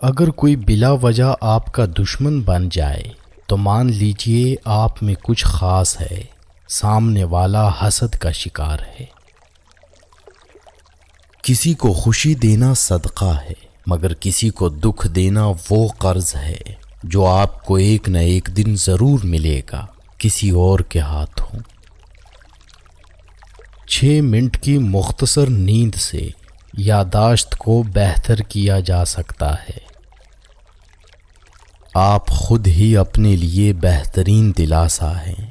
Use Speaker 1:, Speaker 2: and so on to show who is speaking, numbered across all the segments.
Speaker 1: اگر کوئی بلا وجہ آپ کا دشمن بن جائے تو مان لیجئے آپ میں کچھ خاص ہے، سامنے والا حسد کا شکار ہے۔ کسی کو خوشی دینا صدقہ ہے، مگر کسی کو دکھ دینا وہ قرض ہے جو آپ کو ایک نہ ایک دن ضرور ملے گا، کسی اور کے ہاتھوں۔ 6 منٹ کی مختصر نیند سے یادداشت کو بہتر کیا جا سکتا ہے۔ آپ خود ہی اپنے لیے بہترین دلاسا ہیں،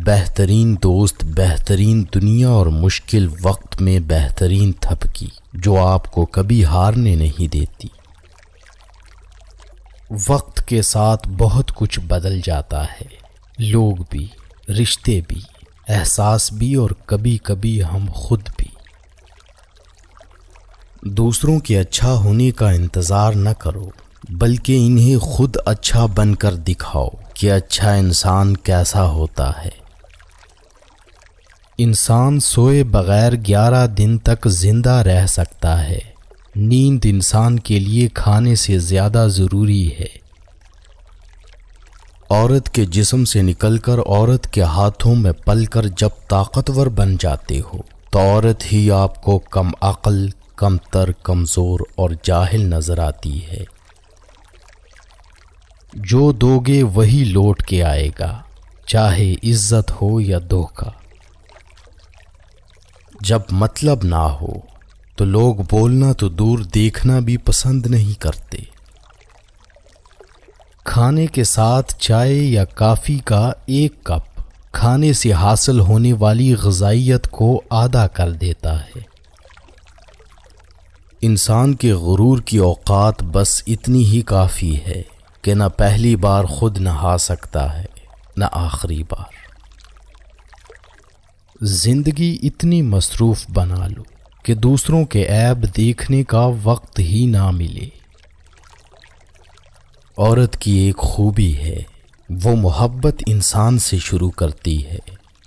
Speaker 1: بہترین دوست، بہترین دنیا اور مشکل وقت میں بہترین تھپکی جو آپ کو کبھی ہارنے نہیں دیتی۔ وقت کے ساتھ بہت کچھ بدل جاتا ہے، لوگ بھی، رشتے بھی، احساس بھی اور کبھی کبھی ہم خود بھی۔ دوسروں کے اچھا ہونے کا انتظار نہ کرو، بلکہ انہیں خود اچھا بن کر دکھاؤ کہ اچھا انسان کیسا ہوتا ہے۔ انسان سوئے بغیر 11 دن تک زندہ رہ سکتا ہے۔ نیند انسان کے لیے کھانے سے زیادہ ضروری ہے۔ عورت کے جسم سے نکل کر عورت کے ہاتھوں میں پل کر جب طاقتور بن جاتے ہو تو عورت ہی آپ کو کم عقل، کم تر، کمزور اور جاہل نظر آتی ہے۔ جو دو گے وہی لوٹ کے آئے گا، چاہے عزت ہو یا دھوکہ۔ جب مطلب نہ ہو تو لوگ بولنا تو دور دیکھنا بھی پسند نہیں کرتے۔ کھانے کے ساتھ چائے یا کافی کا ایک کپ کھانے سے حاصل ہونے والی غذائیت کو آدھا کر دیتا ہے۔ انسان کے غرور کی اوقات بس اتنی ہی کافی ہے کہ نہ پہلی بار خود نہا سکتا ہے، نہ آخری بار۔ زندگی اتنی مصروف بنا لو کہ دوسروں کے عیب دیکھنے کا وقت ہی نہ ملے۔ عورت کی ایک خوبی ہے، وہ محبت انسان سے شروع کرتی ہے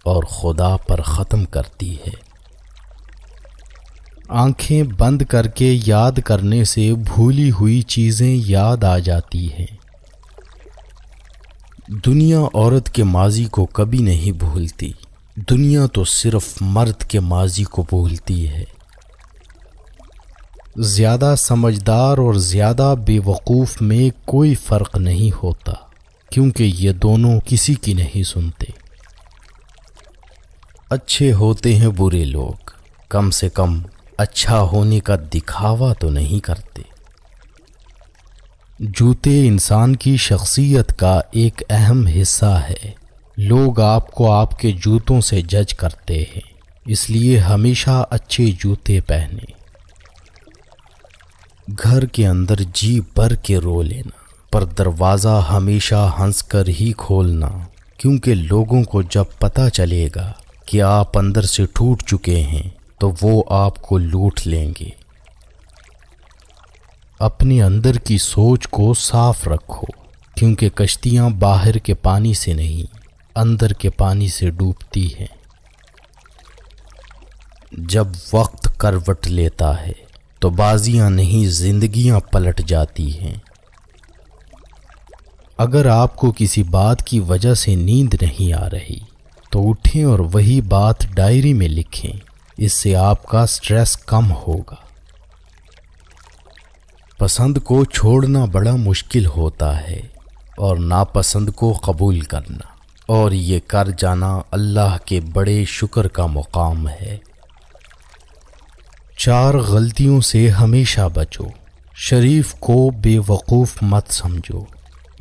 Speaker 1: اور خدا پر ختم کرتی ہے۔ آنکھیں بند کر کے یاد کرنے سے بھولی ہوئی چیزیں یاد آ جاتی ہیں۔ دنیا عورت کے ماضی کو کبھی نہیں بھولتی، دنیا تو صرف مرد کے ماضی کو بھولتی ہے۔ زیادہ سمجھدار اور زیادہ بے وقوف میں کوئی فرق نہیں ہوتا، کیونکہ یہ دونوں کسی کی نہیں سنتے۔ اچھے ہوتے ہیں برے لوگ، کم سے کم اچھا ہونے کا دکھاوا تو نہیں کرتے۔ جوتے انسان کی شخصیت کا ایک اہم حصہ ہے۔ لوگ آپ کو آپ کے جوتوں سے جج کرتے ہیں، اس لیے ہمیشہ اچھے جوتے پہنیں۔ گھر کے اندر جی بھر کے رو لینا، پر دروازہ ہمیشہ ہنس کر ہی کھولنا، کیونکہ لوگوں کو جب پتہ چلے گا کہ آپ اندر سے ٹوٹ چکے ہیں تو وہ آپ کو لوٹ لیں گے۔ اپنے اندر کی سوچ کو صاف رکھو، کیونکہ کشتیاں باہر کے پانی سے نہیں، اندر کے پانی سے ڈوبتی ہیں۔ جب وقت کروٹ لیتا ہے تو بازیاں نہیں زندگیاں پلٹ جاتی ہیں۔ اگر آپ کو کسی بات کی وجہ سے نیند نہیں آ رہی تو اٹھیں اور وہی بات ڈائری میں لکھیں، اس سے آپ کا سٹریس کم ہوگا۔ پسند کو چھوڑنا بڑا مشکل ہوتا ہے اور ناپسند کو قبول کرنا، اور یہ کر جانا اللہ کے بڑے شکر کا مقام ہے۔ 4 غلطیوں سے ہمیشہ بچو۔ شریف کو بے وقوف مت سمجھو،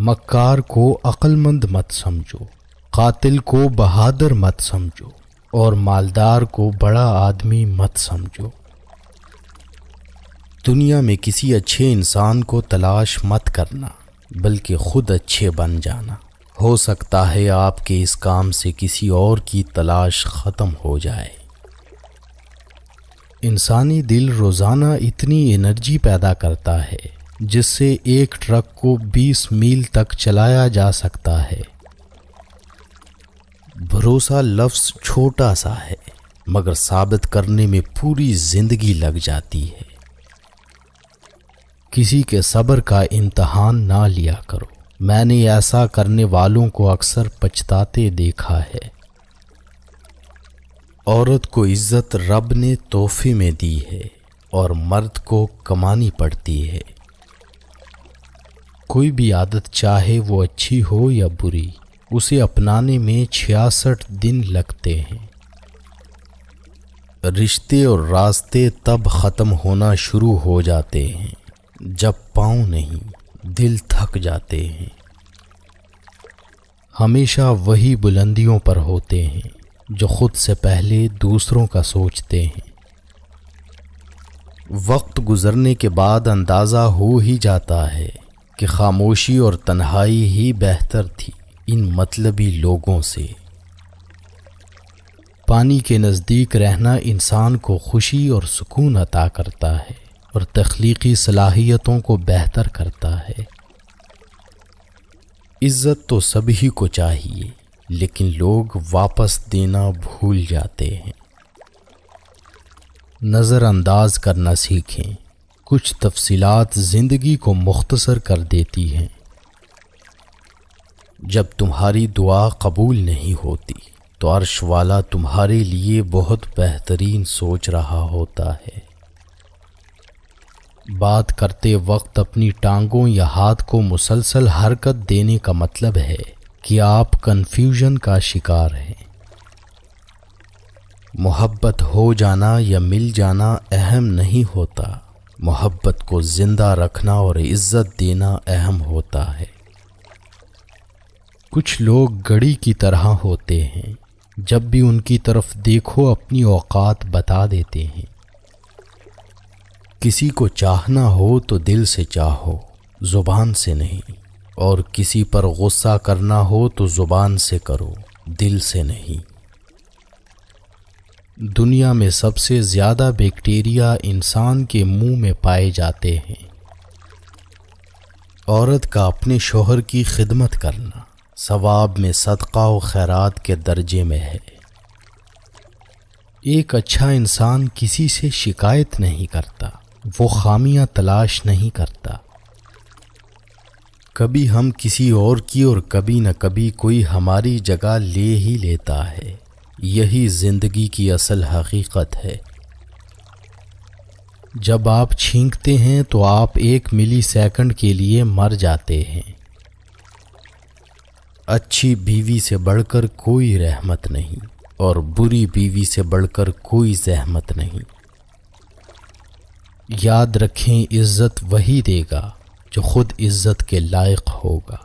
Speaker 1: مکار کو عقل مند مت سمجھو، قاتل کو بہادر مت سمجھو، اور مالدار کو بڑا آدمی مت سمجھو۔ دنیا میں کسی اچھے انسان کو تلاش مت کرنا، بلکہ خود اچھے بن جانا۔ ہو سکتا ہے آپ کے اس کام سے کسی اور کی تلاش ختم ہو جائے۔ انسانی دل روزانہ اتنی انرجی پیدا کرتا ہے جس سے ایک ٹرک کو 20 میل تک چلایا جا سکتا ہے۔ بھروسہ لفظ چھوٹا سا ہے، مگر ثابت کرنے میں پوری زندگی لگ جاتی ہے۔ کسی کے صبر کا امتحان نہ لیا کرو، میں نے ایسا کرنے والوں کو اکثر پچھتاتے دیکھا ہے۔ عورت کو عزت رب نے تحفے میں دی ہے اور مرد کو کمانی پڑتی ہے۔ کوئی بھی عادت چاہے وہ اچھی ہو یا بری، اسے اپنانے میں 66 دن لگتے ہیں۔ رشتے اور راستے تب ختم ہونا شروع ہو جاتے ہیں جب پاؤں نہیں دل تھک جاتے ہیں۔ ہمیشہ وہی بلندیوں پر ہوتے ہیں جو خود سے پہلے دوسروں کا سوچتے ہیں۔ وقت گزرنے کے بعد اندازہ ہو ہی جاتا ہے کہ خاموشی اور تنہائی ہی بہتر تھی ان مطلبی لوگوں سے۔ پانی کے نزدیک رہنا انسان کو خوشی اور سکون عطا کرتا ہے اور تخلیقی صلاحیتوں کو بہتر کرتا ہے۔ عزت تو سبھی کو چاہیے، لیکن لوگ واپس دینا بھول جاتے ہیں۔ نظر انداز کرنا سیکھیں، کچھ تفصیلات زندگی کو مختصر کر دیتی ہیں۔ جب تمہاری دعا قبول نہیں ہوتی تو عرش والا تمہارے لیے بہت بہترین سوچ رہا ہوتا ہے۔ بات کرتے وقت اپنی ٹانگوں یا ہاتھ کو مسلسل حرکت دینے کا مطلب ہے کہ آپ کنفیوژن کا شکار ہیں۔ محبت ہو جانا یا مل جانا اہم نہیں ہوتا، محبت کو زندہ رکھنا اور عزت دینا اہم ہوتا ہے۔ کچھ لوگ گھڑی کی طرح ہوتے ہیں، جب بھی ان کی طرف دیکھو اپنی اوقات بتا دیتے ہیں۔ کسی کو چاہنا ہو تو دل سے چاہو، زبان سے نہیں، اور کسی پر غصہ کرنا ہو تو زبان سے کرو، دل سے نہیں۔ دنیا میں سب سے زیادہ بیکٹیریا انسان کے منہ میں پائے جاتے ہیں۔ عورت کا اپنے شوہر کی خدمت کرنا ثواب میں صدقہ و خیرات کے درجے میں ہے۔ ایک اچھا انسان کسی سے شکایت نہیں کرتا، وہ خامیاں تلاش نہیں کرتا۔ کبھی ہم کسی اور کی اور کبھی نہ کبھی کوئی ہماری جگہ لے ہی لیتا ہے۔ یہی زندگی کی اصل حقیقت ہے۔ جب آپ چھینکتے ہیں تو آپ 1 ملی سیکنڈ کے لیے مر جاتے ہیں۔ اچھی بیوی سے بڑھ کر کوئی رحمت نہیں اور بری بیوی سے بڑھ کر کوئی زحمت نہیں۔ یاد رکھیں، عزت وہی دے گا جو خود عزت کے لائق ہوگا۔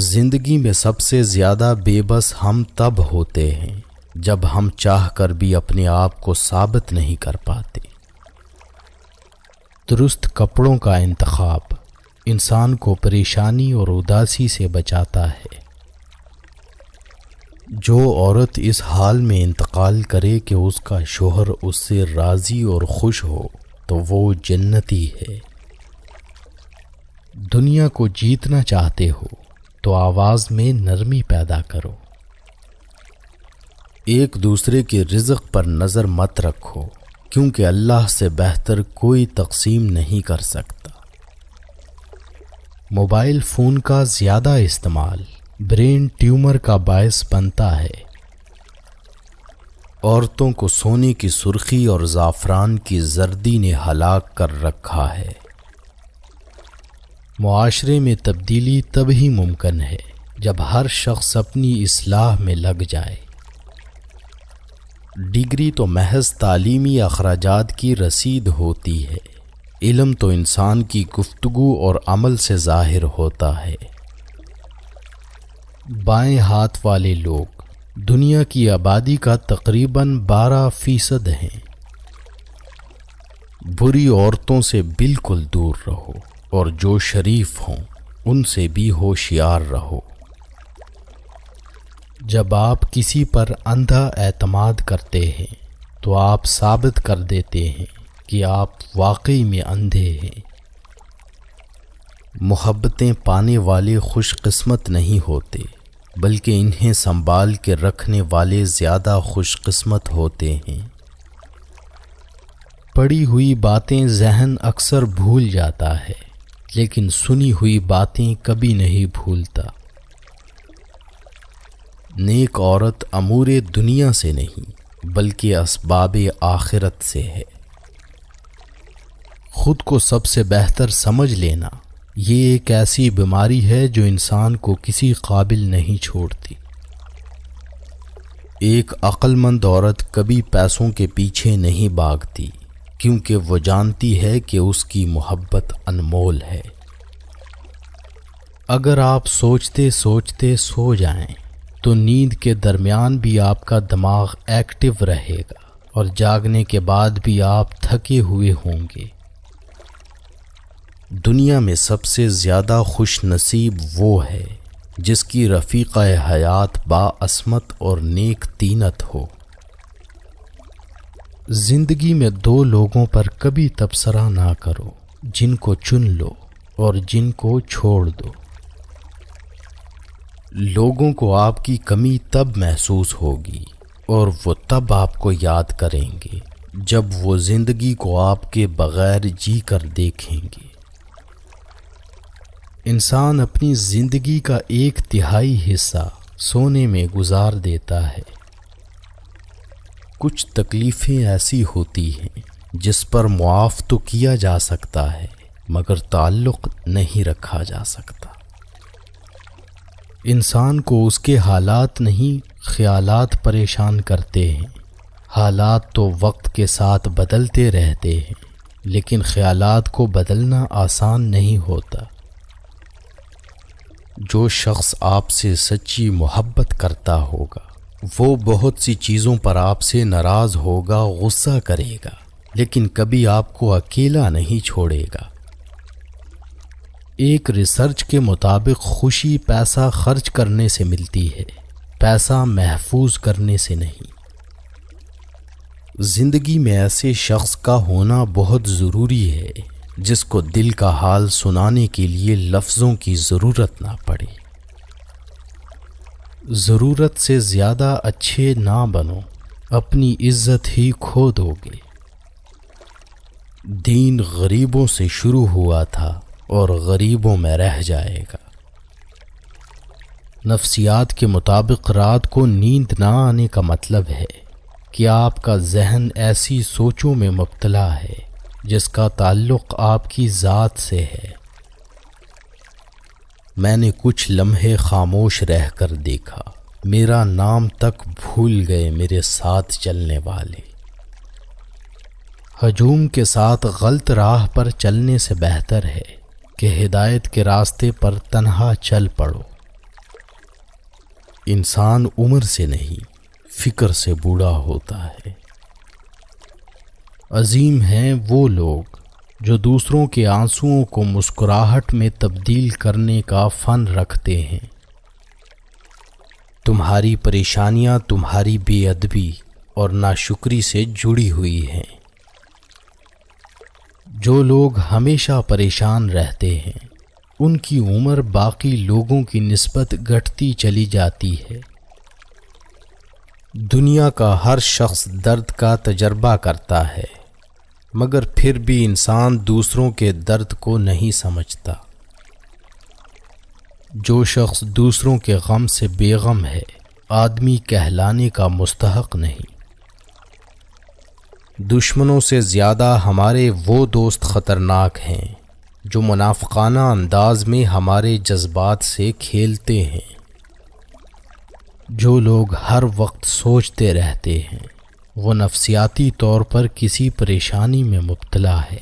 Speaker 1: زندگی میں سب سے زیادہ بے بس ہم تب ہوتے ہیں جب ہم چاہ کر بھی اپنے آپ کو ثابت نہیں کر پاتے۔ درست کپڑوں کا انتخاب انسان کو پریشانی اور اداسی سے بچاتا ہے۔ جو عورت اس حال میں انتقال کرے کہ اس کا شوہر اس سے راضی اور خوش ہو تو وہ جنتی ہے۔ دنیا کو جیتنا چاہتے ہو تو آواز میں نرمی پیدا کرو۔ ایک دوسرے کے رزق پر نظر مت رکھو، کیونکہ اللہ سے بہتر کوئی تقسیم نہیں کر سکتا۔ موبائل فون کا زیادہ استعمال برین ٹیومر کا باعث بنتا ہے۔ عورتوں کو سونے کی سرخی اور زعفران کی زردی نے ہلاک کر رکھا ہے۔ معاشرے میں تبدیلی تب ہی ممکن ہے جب ہر شخص اپنی اصلاح میں لگ جائے۔ ڈگری تو محض تعلیمی اخراجات کی رسید ہوتی ہے، علم تو انسان کی گفتگو اور عمل سے ظاہر ہوتا ہے۔ بائیں ہاتھ والے لوگ دنیا کی آبادی کا تقریباً 12% ہیں۔ بری عورتوں سے بالکل دور رہو اور جو شریف ہوں ان سے بھی ہوشیار رہو۔ جب آپ کسی پر اندھا اعتماد کرتے ہیں تو آپ ثابت کر دیتے ہیں کہ آپ واقعی میں اندھے ہیں۔ محبتیں پانے والے خوش قسمت نہیں ہوتے، بلکہ انہیں سنبھال کے رکھنے والے زیادہ خوش قسمت ہوتے ہیں۔ پڑھی ہوئی باتیں ذہن اکثر بھول جاتا ہے، لیکن سنی ہوئی باتیں کبھی نہیں بھولتا۔ نیک عورت امور دنیا سے نہیں بلکہ اسباب آخرت سے ہے۔ خود کو سب سے بہتر سمجھ لینا یہ ایک ایسی بیماری ہے جو انسان کو کسی قابل نہیں چھوڑتی۔ ایک عقل مند عورت کبھی پیسوں کے پیچھے نہیں بھاگتی، کیونکہ وہ جانتی ہے کہ اس کی محبت انمول ہے۔ اگر آپ سوچتے سوچتے سو جائیں تو نیند کے درمیان بھی آپ کا دماغ ایکٹیو رہے گا اور جاگنے کے بعد بھی آپ تھکے ہوئے ہوں گے۔ دنیا میں سب سے زیادہ خوش نصیب وہ ہے جس کی رفیقہ حیات باعصمت اور نیک طینت ہو۔ زندگی میں دو لوگوں پر کبھی تبصرہ نہ کرو، جن کو چن لو اور جن کو چھوڑ دو۔ لوگوں کو آپ کی کمی تب محسوس ہوگی اور وہ تب آپ کو یاد کریں گے جب وہ زندگی کو آپ کے بغیر جی کر دیکھیں گے۔ انسان اپنی زندگی کا 1/3 حصہ سونے میں گزار دیتا ہے۔ کچھ تکلیفیں ایسی ہوتی ہیں جس پر معاف تو کیا جا سکتا ہے مگر تعلق نہیں رکھا جا سکتا۔ انسان کو اس کے حالات نہیں خیالات پریشان کرتے ہیں۔ حالات تو وقت کے ساتھ بدلتے رہتے ہیں، لیکن خیالات کو بدلنا آسان نہیں ہوتا۔ جو شخص آپ سے سچی محبت کرتا ہوگا وہ بہت سی چیزوں پر آپ سے ناراض ہوگا، غصہ کرے گا، لیکن کبھی آپ کو اکیلا نہیں چھوڑے گا۔ ایک ریسرچ کے مطابق خوشی پیسہ خرچ کرنے سے ملتی ہے، پیسہ محفوظ کرنے سے نہیں۔ زندگی میں ایسے شخص کا ہونا بہت ضروری ہے جس کو دل کا حال سنانے کے لیے لفظوں کی ضرورت نہ پڑے۔ ضرورت سے زیادہ اچھے نہ بنو، اپنی عزت ہی کھو دو گے۔ دین غریبوں سے شروع ہوا تھا اور غریبوں میں رہ جائے گا۔ نفسیات کے مطابق رات کو نیند نہ آنے کا مطلب ہے کہ آپ کا ذہن ایسی سوچوں میں مبتلا ہے جس کا تعلق آپ کی ذات سے ہے۔ میں نے کچھ لمحے خاموش رہ کر دیکھا، میرا نام تک بھول گئے میرے ساتھ چلنے والے۔ ہجوم کے ساتھ غلط راہ پر چلنے سے بہتر ہے کہ ہدایت کے راستے پر تنہا چل پڑو۔ انسان عمر سے نہیں فکر سے بوڑھا ہوتا ہے۔ عظیم ہیں وہ لوگ جو دوسروں کے آنسوؤں کو مسکراہٹ میں تبدیل کرنے کا فن رکھتے ہیں۔ تمہاری پریشانیاں تمہاری بے ادبی اور ناشکری سے جڑی ہوئی ہیں۔ جو لوگ ہمیشہ پریشان رہتے ہیں ان کی عمر باقی لوگوں کی نسبت گھٹتی چلی جاتی ہے۔ دنیا کا ہر شخص درد کا تجربہ کرتا ہے، مگر پھر بھی انسان دوسروں کے درد کو نہیں سمجھتا۔ جو شخص دوسروں کے غم سے بے غم ہے آدمی کہلانے کا مستحق نہیں۔ دشمنوں سے زیادہ ہمارے وہ دوست خطرناک ہیں جو منافقانہ انداز میں ہمارے جذبات سے کھیلتے ہیں۔ جو لوگ ہر وقت سوچتے رہتے ہیں وہ نفسیاتی طور پر کسی پریشانی میں مبتلا ہے۔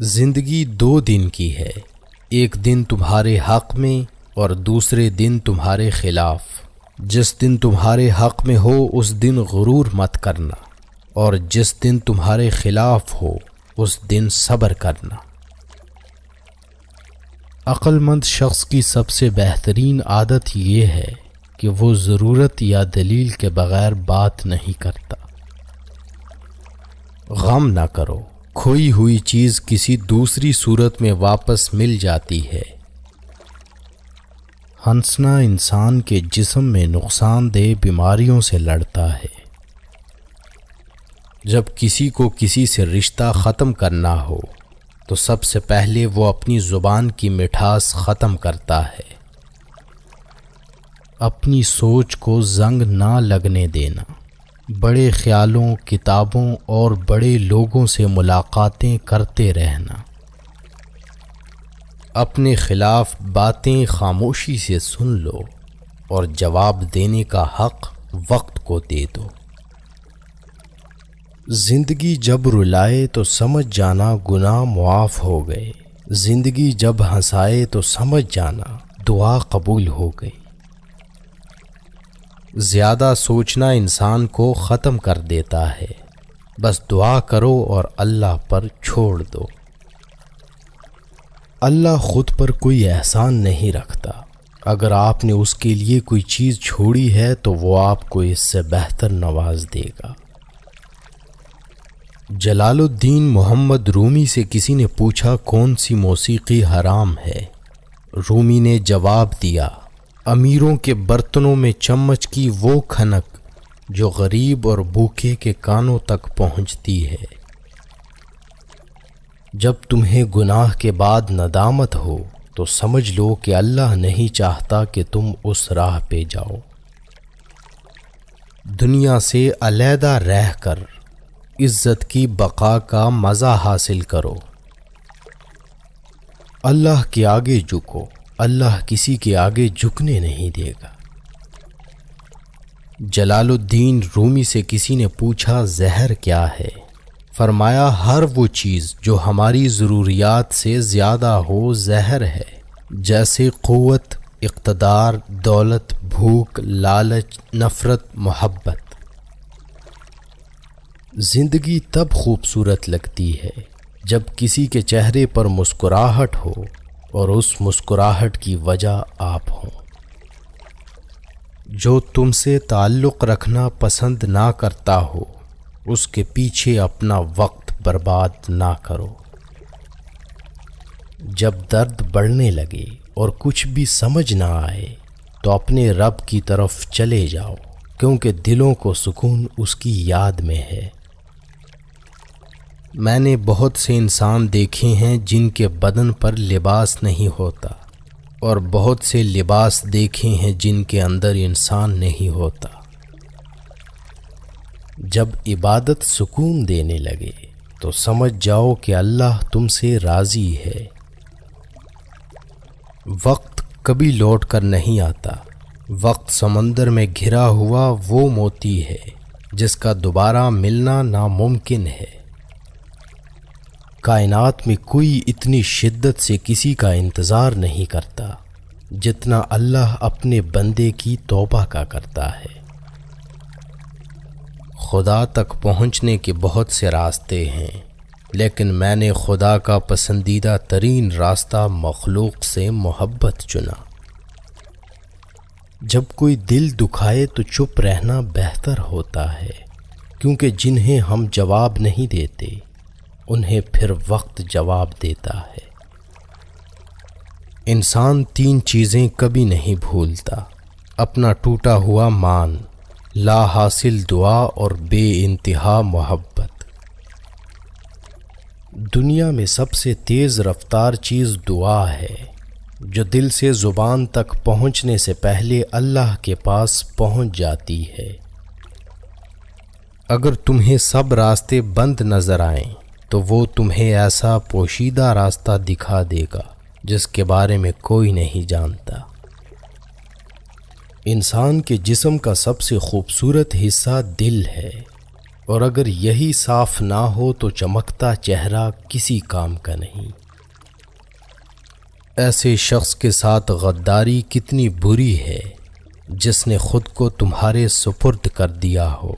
Speaker 1: زندگی 2 دن کی ہے، ایک دن تمہارے حق میں اور دوسرے دن تمہارے خلاف۔ جس دن تمہارے حق میں ہو اس دن غرور مت کرنا، اور جس دن تمہارے خلاف ہو اس دن صبر کرنا۔ عقل مند شخص کی سب سے بہترین عادت یہ ہے کہ وہ ضرورت یا دلیل کے بغیر بات نہیں کرتا۔ غم نہ کرو، کھوئی ہوئی چیز کسی دوسری صورت میں واپس مل جاتی ہے۔ ہنسنا انسان کے جسم میں نقصان دہ بیماریوں سے لڑتا ہے۔ جب کسی کو کسی سے رشتہ ختم کرنا ہو تو سب سے پہلے وہ اپنی زبان کی مٹھاس ختم کرتا ہے۔ اپنی سوچ کو زنگ نہ لگنے دینا، بڑے خیالوں، کتابوں اور بڑے لوگوں سے ملاقاتیں کرتے رہنا۔ اپنے خلاف باتیں خاموشی سے سن لو اور جواب دینے کا حق وقت کو دے دو۔ زندگی جب رلائے تو سمجھ جانا گناہ معاف ہو گئے، زندگی جب ہنسائے تو سمجھ جانا دعا قبول ہو گئی۔ زیادہ سوچنا انسان کو ختم کر دیتا ہے، بس دعا کرو اور اللہ پر چھوڑ دو۔ اللہ خود پر کوئی احسان نہیں رکھتا، اگر آپ نے اس کے لیے کوئی چیز چھوڑی ہے تو وہ آپ کو اس سے بہتر نواز دے گا۔ جلال الدین محمد رومی سے کسی نے پوچھا کون سی موسیقی حرام ہے؟ رومی نے جواب دیا، امیروں کے برتنوں میں چمچ کی وہ کھنک جو غریب اور بھوکے کے کانوں تک پہنچتی ہے۔ جب تمہیں گناہ کے بعد ندامت ہو تو سمجھ لو کہ اللہ نہیں چاہتا کہ تم اس راہ پہ جاؤ۔ دنیا سے علیحدہ رہ کر عزت کی بقا کا مزہ حاصل کرو۔ اللہ کے آگے جھکو، اللہ کسی کے آگے جھکنے نہیں دے گا۔ جلال الدین رومی سے کسی نے پوچھا زہر کیا ہے؟ فرمایا ہر وہ چیز جو ہماری ضروریات سے زیادہ ہو زہر ہے، جیسے قوت، اقتدار، دولت، بھوک، لالچ، نفرت، محبت۔ زندگی تب خوبصورت لگتی ہے جب کسی کے چہرے پر مسکراہٹ ہو اور اس مسکراہٹ کی وجہ آپ ہوں۔ جو تم سے تعلق رکھنا پسند نہ کرتا ہو اس کے پیچھے اپنا وقت برباد نہ کرو۔ جب درد بڑھنے لگے اور کچھ بھی سمجھ نہ آئے تو اپنے رب کی طرف چلے جاؤ، کیونکہ دلوں کو سکون اس کی یاد میں ہے۔ میں نے بہت سے انسان دیکھے ہیں جن کے بدن پر لباس نہیں ہوتا، اور بہت سے لباس دیکھے ہیں جن کے اندر انسان نہیں ہوتا۔ جب عبادت سکون دینے لگے تو سمجھ جاؤ کہ اللہ تم سے راضی ہے۔ وقت کبھی لوٹ کر نہیں آتا، وقت سمندر میں گھرا ہوا وہ موتی ہے جس کا دوبارہ ملنا ناممکن ہے۔ کائنات میں کوئی اتنی شدت سے کسی کا انتظار نہیں کرتا جتنا اللہ اپنے بندے کی توبہ کا کرتا ہے۔ خدا تک پہنچنے کے بہت سے راستے ہیں، لیکن میں نے خدا کا پسندیدہ ترین راستہ مخلوق سے محبت چنا۔ جب کوئی دل دکھائے تو چپ رہنا بہتر ہوتا ہے، کیونکہ جنہیں ہم جواب نہیں دیتے انہیں پھر وقت جواب دیتا ہے۔ انسان 3 چیزیں کبھی نہیں بھولتا: اپنا ٹوٹا ہوا مان، لا حاصل دعا اور بے انتہا محبت۔ دنیا میں سب سے تیز رفتار چیز دعا ہے، جو دل سے زبان تک پہنچنے سے پہلے اللہ کے پاس پہنچ جاتی ہے۔ اگر تمہیں سب راستے بند نظر آئیں تو وہ تمہیں ایسا پوشیدہ راستہ دکھا دے گا جس کے بارے میں کوئی نہیں جانتا۔ انسان کے جسم کا سب سے خوبصورت حصہ دل ہے، اور اگر یہی صاف نہ ہو تو چمکتا چہرہ کسی کام کا نہیں۔ ایسے شخص کے ساتھ غداری کتنی بری ہے جس نے خود کو تمہارے سپرد کر دیا ہو۔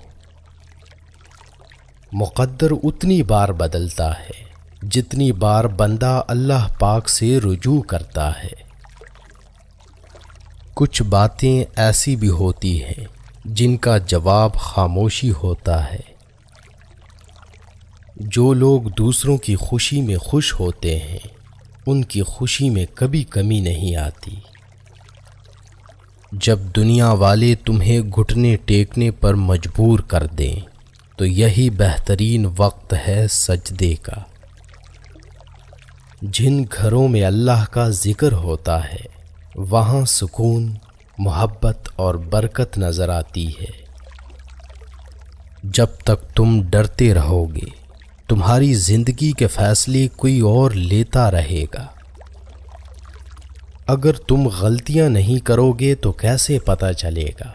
Speaker 1: مقدر اتنی بار بدلتا ہے جتنی بار بندہ اللہ پاک سے رجوع کرتا ہے۔ کچھ باتیں ایسی بھی ہوتی ہیں جن کا جواب خاموشی ہوتا ہے۔ جو لوگ دوسروں کی خوشی میں خوش ہوتے ہیں ان کی خوشی میں کبھی کمی نہیں آتی۔ جب دنیا والے تمہیں گھٹنے ٹیکنے پر مجبور کر دیں تو یہی بہترین وقت ہے سجدے کا۔ جن گھروں میں اللہ کا ذکر ہوتا ہے وہاں سکون، محبت اور برکت نظر آتی ہے۔ جب تک تم ڈرتے رہو گے تمہاری زندگی کے فیصلے کوئی اور لیتا رہے گا۔ اگر تم غلطیاں نہیں کرو گے تو کیسے پتہ چلے گا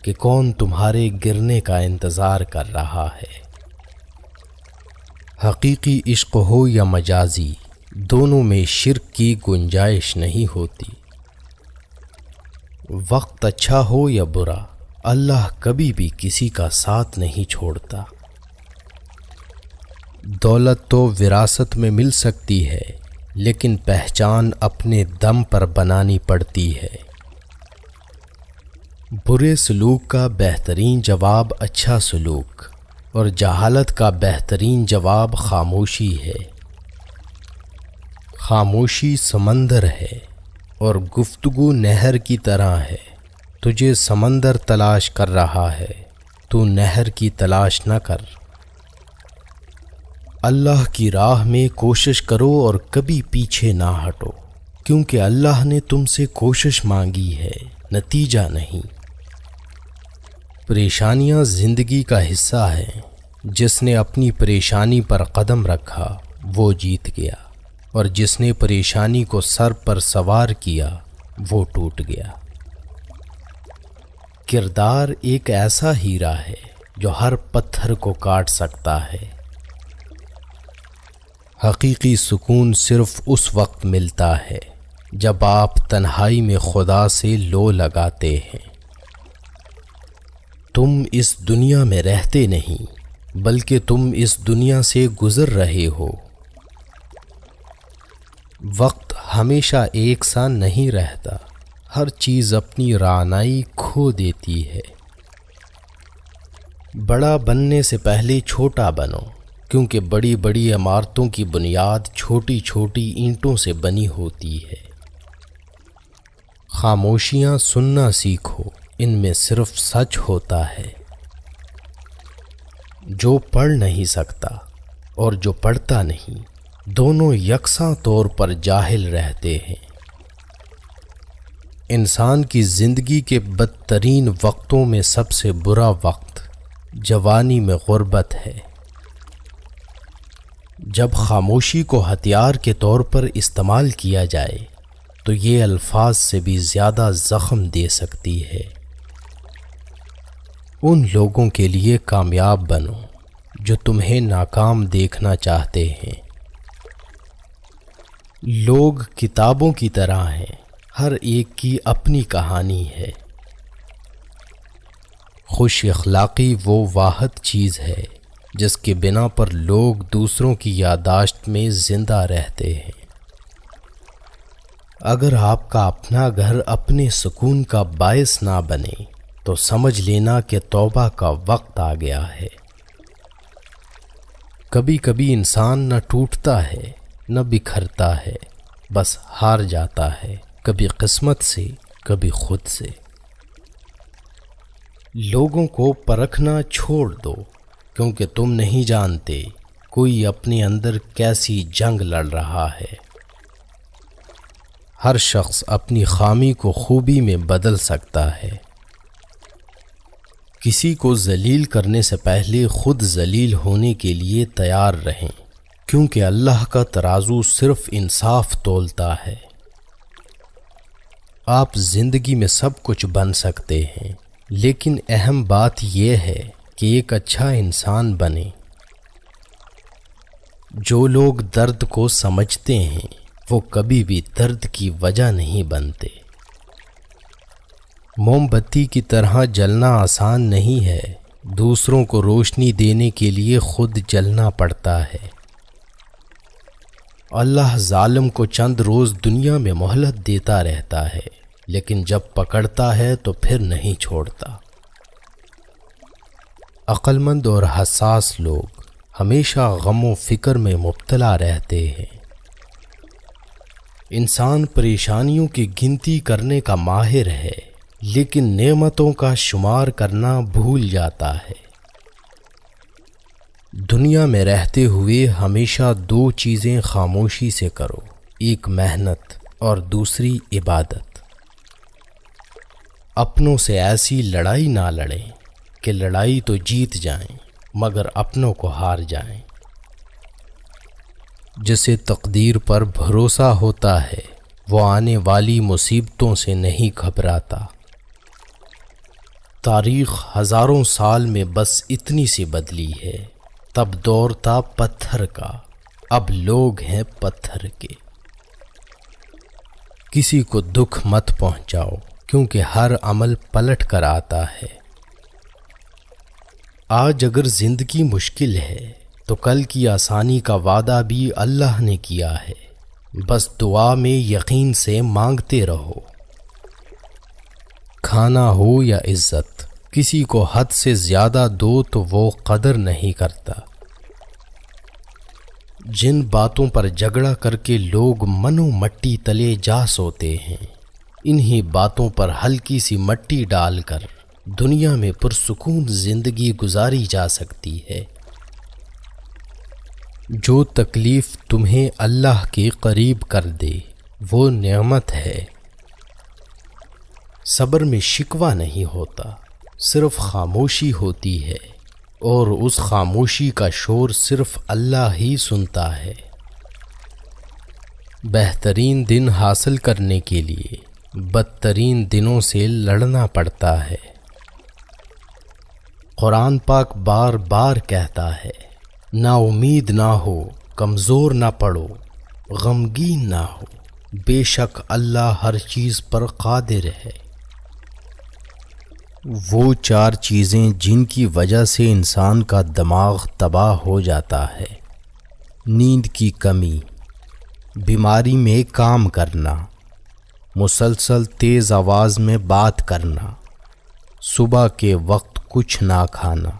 Speaker 1: کہ کون تمہارے گرنے کا انتظار کر رہا ہے؟ حقیقی عشق ہو یا مجازی، دونوں میں شرک کی گنجائش نہیں ہوتی۔ وقت اچھا ہو یا برا، اللہ کبھی بھی کسی کا ساتھ نہیں چھوڑتا۔ دولت تو وراثت میں مل سکتی ہے، لیکن پہچان اپنے دم پر بنانی پڑتی ہے۔ برے سلوک کا بہترین جواب اچھا سلوک، اور جہالت کا بہترین جواب خاموشی ہے۔ خاموشی سمندر ہے اور گفتگو نہر کی طرح ہے۔ تجھے سمندر تلاش کر رہا ہے، تو نہر کی تلاش نہ کر۔ اللہ کی راہ میں کوشش کرو اور کبھی پیچھے نہ ہٹو، کیونکہ اللہ نے تم سے کوشش مانگی ہے، نتیجہ نہیں۔ پریشانیاں زندگی کا حصہ ہیں۔ جس نے اپنی پریشانی پر قدم رکھا وہ جیت گیا، اور جس نے پریشانی کو سر پر سوار کیا وہ ٹوٹ گیا۔ کردار ایک ایسا ہیرا ہے جو ہر پتھر کو کاٹ سکتا ہے۔ حقیقی سکون صرف اس وقت ملتا ہے جب آپ تنہائی میں خدا سے لو لگاتے ہیں۔ تم اس دنیا میں رہتے نہیں، بلکہ تم اس دنیا سے گزر رہے ہو۔ وقت ہمیشہ ایک سا نہیں رہتا، ہر چیز اپنی رعنائی کھو دیتی ہے۔ بڑا بننے سے پہلے چھوٹا بنو، کیونکہ بڑی بڑی عمارتوں کی بنیاد چھوٹی چھوٹی اینٹوں سے بنی ہوتی ہے۔ خاموشیاں سننا سیکھو، ان میں صرف سچ ہوتا ہے۔ جو پڑھ نہیں سکتا اور جو پڑھتا نہیں، دونوں یکساں طور پر جاہل رہتے ہیں۔ انسان کی زندگی کے بدترین وقتوں میں سب سے برا وقت جوانی میں غربت ہے۔ جب خاموشی کو ہتھیار کے طور پر استعمال کیا جائے تو یہ الفاظ سے بھی زیادہ زخم دے سکتی ہے۔ ان لوگوں کے لیے کامیاب بنو جو تمہیں ناکام دیکھنا چاہتے ہیں۔ لوگ کتابوں کی طرح ہیں، ہر ایک کی اپنی کہانی ہے۔ خوش اخلاقی وہ واحد چیز ہے جس کے بنا پر لوگ دوسروں کی یادداشت میں زندہ رہتے ہیں۔ اگر آپ کا اپنا گھر اپنے سکون کا باعث نہ بنے تو سمجھ لینا کہ توبہ کا وقت آ گیا ہے۔ کبھی کبھی انسان نہ ٹوٹتا ہے نہ بکھرتا ہے، بس ہار جاتا ہے، کبھی قسمت سے کبھی خود سے۔ لوگوں کو پرکھنا چھوڑ دو، کیونکہ تم نہیں جانتے کوئی اپنے اندر کیسی جنگ لڑ رہا ہے۔ ہر شخص اپنی خامی کو خوبی میں بدل سکتا ہے۔ کسی کو ذلیل کرنے سے پہلے خود ذلیل ہونے کے لیے تیار رہیں، کیونکہ اللہ کا ترازو صرف انصاف تولتا ہے۔ آپ زندگی میں سب کچھ بن سکتے ہیں، لیکن اہم بات یہ ہے کہ ایک اچھا انسان بنیں۔ جو لوگ درد کو سمجھتے ہیں وہ کبھی بھی درد کی وجہ نہیں بنتے۔ موم بتی کی طرح جلنا آسان نہیں ہے، دوسروں کو روشنی دینے کے لیے خود جلنا پڑتا ہے۔ اللہ ظالم کو چند روز دنیا میں مہلت دیتا رہتا ہے، لیکن جب پکڑتا ہے تو پھر نہیں چھوڑتا۔ عقل مند اور حساس لوگ ہمیشہ غم و فکر میں مبتلا رہتے ہیں۔ انسان پریشانیوں کی گنتی کرنے کا ماہر ہے، لیکن نعمتوں کا شمار کرنا بھول جاتا ہے۔ دنیا میں رہتے ہوئے ہمیشہ دو چیزیں خاموشی سے کرو، ایک محنت اور دوسری عبادت۔ اپنوں سے ایسی لڑائی نہ لڑیں کہ لڑائی تو جیت جائیں مگر اپنوں کو ہار جائیں۔ جسے تقدیر پر بھروسہ ہوتا ہے وہ آنے والی مصیبتوں سے نہیں گھبراتا۔ تاریخ ہزاروں سال میں بس اتنی سی بدلی ہے، تب دور تھا پتھر کا، اب لوگ ہیں پتھر کے۔ کسی کو دکھ مت پہنچاؤ کیونکہ ہر عمل پلٹ کر آتا ہے۔ آج اگر زندگی مشکل ہے تو کل کی آسانی کا وعدہ بھی اللہ نے کیا ہے، بس دعا میں یقین سے مانگتے رہو۔ کھانا ہو یا عزت، کسی کو حد سے زیادہ دو تو وہ قدر نہیں کرتا۔ جن باتوں پر جھگڑا کر کے لوگ منو مٹی تلے جا سوتے ہیں، انہی باتوں پر ہلکی سی مٹی ڈال کر دنیا میں پرسکون زندگی گزاری جا سکتی ہے۔ جو تکلیف تمہیں اللہ کے قریب کر دے وہ نعمت ہے۔ صبر میں شکوہ نہیں ہوتا، صرف خاموشی ہوتی ہے، اور اس خاموشی کا شور صرف اللہ ہی سنتا ہے۔ بہترین دن حاصل کرنے کے لیے بدترین دنوں سے لڑنا پڑتا ہے۔ قرآن پاک بار بار کہتا ہے، نا امید نہ ہو، کمزور نہ پڑو، غمگین نہ ہو، بے شک اللہ ہر چیز پر قادر ہے۔ وہ چار چیزیں جن کی وجہ سے انسان کا دماغ تباہ ہو جاتا ہے: نیند کی کمی، بیماری میں کام کرنا، مسلسل تیز آواز میں بات کرنا، صبح کے وقت کچھ نہ کھانا۔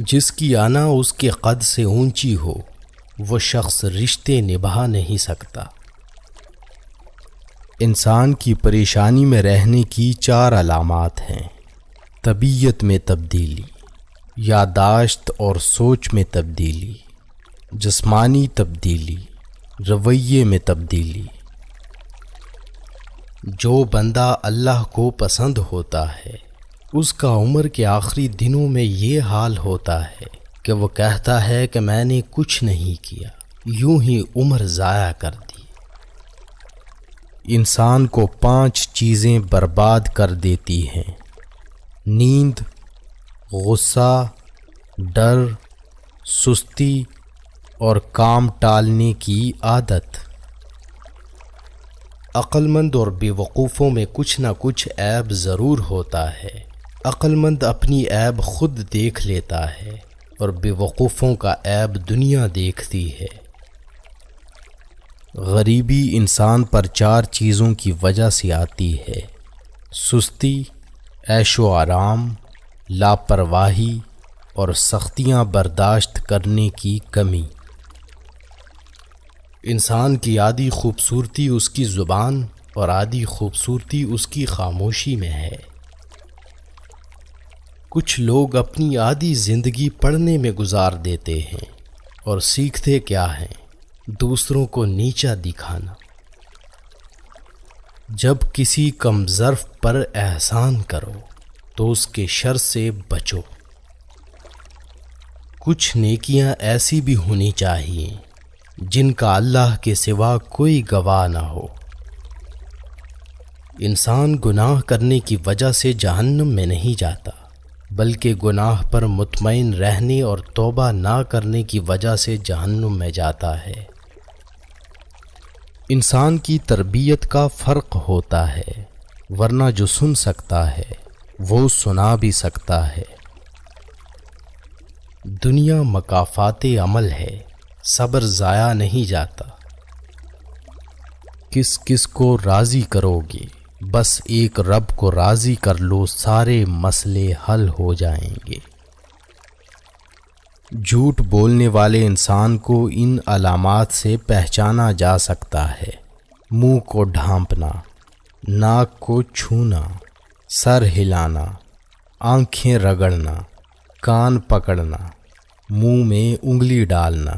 Speaker 1: جس کی انا اس کے قد سے اونچی ہو وہ شخص رشتے نبھا نہیں سکتا۔ انسان کی پریشانی میں رہنے کی چار علامات ہیں: طبیعت میں تبدیلی، یادداشت اور سوچ میں تبدیلی، جسمانی تبدیلی، رویے میں تبدیلی۔ جو بندہ اللہ کو پسند ہوتا ہے اس کا عمر کے آخری دنوں میں یہ حال ہوتا ہے کہ وہ کہتا ہے کہ میں نے کچھ نہیں کیا، یوں ہی عمر ضائع کر دی۔ انسان کو 5 چیزیں برباد کر دیتی ہیں: نیند، غصہ، ڈر، سستی اور کام ٹالنے کی عادت۔ عقل مند اور بے وقوفوں میں کچھ نہ کچھ عیب ضرور ہوتا ہے۔ عقل مند اپنی عیب خود دیکھ لیتا ہے اور بے وقوفوں کا عیب دنیا دیکھتی ہے۔ غریبی انسان پر 4 چیزوں کی وجہ سے آتی ہے: سستی، عیش و آرام، لاپرواہی اور سختیاں برداشت کرنے کی کمی۔ انسان کی آدھی خوبصورتی اس کی زبان اور آدھی خوبصورتی اس کی خاموشی میں ہے۔ کچھ لوگ اپنی آدھی زندگی پڑھنے میں گزار دیتے ہیں اور سیکھتے کیا ہیں؟ دوسروں کو نیچا دکھانا۔ جب کسی کم ظرف پر احسان کرو تو اس کے شر سے بچو۔ کچھ نیکیاں ایسی بھی ہونی چاہیے جن کا اللہ کے سوا کوئی گواہ نہ ہو۔ انسان گناہ کرنے کی وجہ سے جہنم میں نہیں جاتا، بلکہ گناہ پر مطمئن رہنے اور توبہ نہ کرنے کی وجہ سے جہنم میں جاتا ہے۔ انسان کی تربیت کا فرق ہوتا ہے، ورنہ جو سن سکتا ہے وہ سنا بھی سکتا ہے۔ دنیا مکافات عمل ہے، صبر ضائع نہیں جاتا۔ کس کس کو راضی کرو گے؟ بس ایک رب کو راضی کر لو، سارے مسئلے حل ہو جائیں گے۔ جھوٹ بولنے والے انسان کو ان علامات سے پہچانا جا سکتا ہے: منہ کو ڈھانپنا، ناک کو چھونا، سر ہلانا، آنکھیں رگڑنا، کان پکڑنا، منہ میں انگلی ڈالنا۔